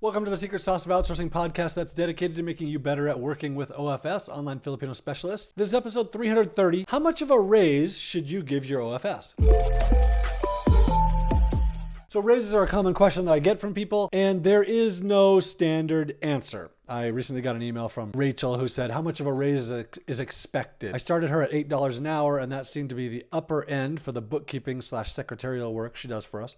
Welcome to the Secret Sauce of Outsourcing podcast that's dedicated to making you better at working with OFS, online Filipino specialists. This is episode 330. How much of a raise should you give your OFS? So raises are a common question that I get from people, and there is no standard answer. I recently got an email from Rachel who said, how much of a raise is expected? I started her at $8 an hour, and that seemed to be the upper end for the bookkeeping / secretarial work she does for us.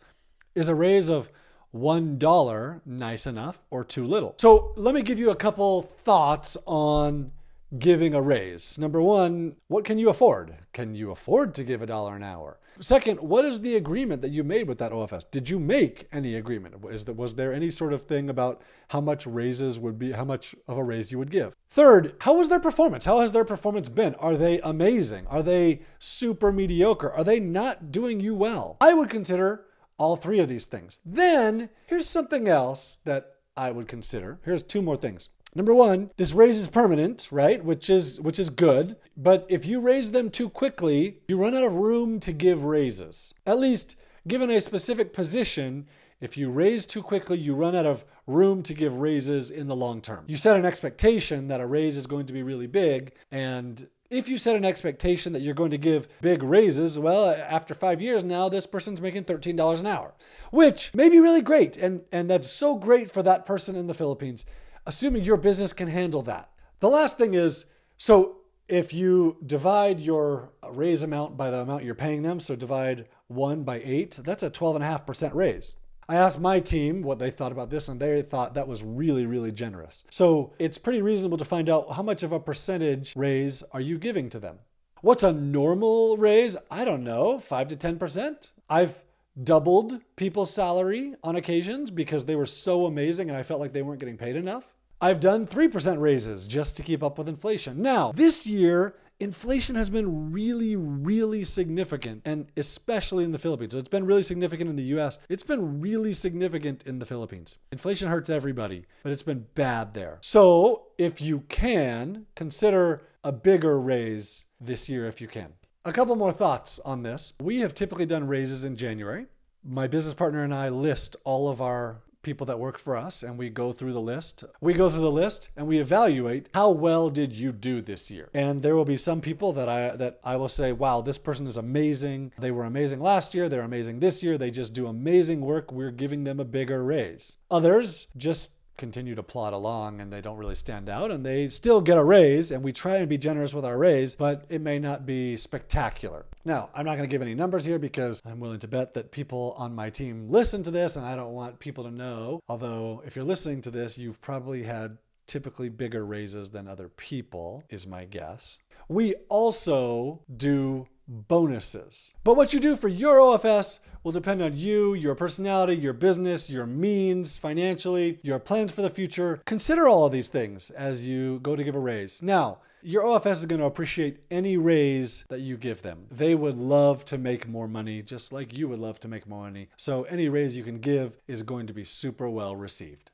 Is a raise of $1 nice enough or too little? So let me give you a couple thoughts on giving a raise. Number one, what can you afford? Can you afford to give $1 an hour? Second, what is the agreement that you made with that OFS? Did you make any agreement? Was there any sort of thing about how much raises would be, how much of a raise you would give? Third, how was their performance? How has their performance been? Are they amazing? Are they super mediocre? Are they not doing you well? I would consider all three of these things. Then here's something else that I would consider. Here's two more things. Number one, this raise is permanent, right? Which is good. But if you raise them too quickly, you run out of room to give raises. At least given a specific position, if you raise too quickly, you run out of room to give raises in the long term. You set an expectation that a raise is going to be really big, and if you set an expectation that you're going to give big raises, well, after 5 years now, this person's making $13 an hour, which may be really great. And that's so great for that person in the Philippines, assuming your business can handle that. The last thing is, so if you divide your raise amount by the amount you're paying them, so divide 1 by 8, that's a 12.5% raise. I asked my team what they thought about this, and they thought that was really, really generous. So it's pretty reasonable to find out how much of a percentage raise are you giving to them. What's a normal raise? I don't know, 5 to 10%. I've doubled people's salary on occasions because they were so amazing and I felt like they weren't getting paid enough. I've done 3% raises just to keep up with inflation. Now, this year, inflation has been really, really significant, and especially in the Philippines. So it's been really significant in the US. It's been really significant in the Philippines. Inflation hurts everybody, but it's been bad there. So if you can, consider a bigger raise this year if you can. A couple more thoughts on this. We have typically done raises in January. My business partner and I list all of our people that work for us, and we go through the list. We go through the list and we evaluate how well did you do this year. And there will be some people that I will say, wow, this person is amazing. They were amazing last year. They're amazing this year. They just do amazing work. We're giving them a bigger raise. Others just continue to plod along and they don't really stand out and they still get a raise, and we try and be generous with our raise, but it may not be spectacular. Now, I'm not going to give any numbers here because I'm willing to bet that people on my team listen to this and I don't want people to know. Although if you're listening to this, you've probably had typically bigger raises than other people, is my guess. We also do bonuses. But what you do for your OFS will depend on you, your personality, your business, your means financially, your plans for the future. Consider all of these things as you go to give a raise. Now, your OFS is going to appreciate any raise that you give them. They would love to make more money, just like you would love to make more money. So any raise you can give is going to be super well received.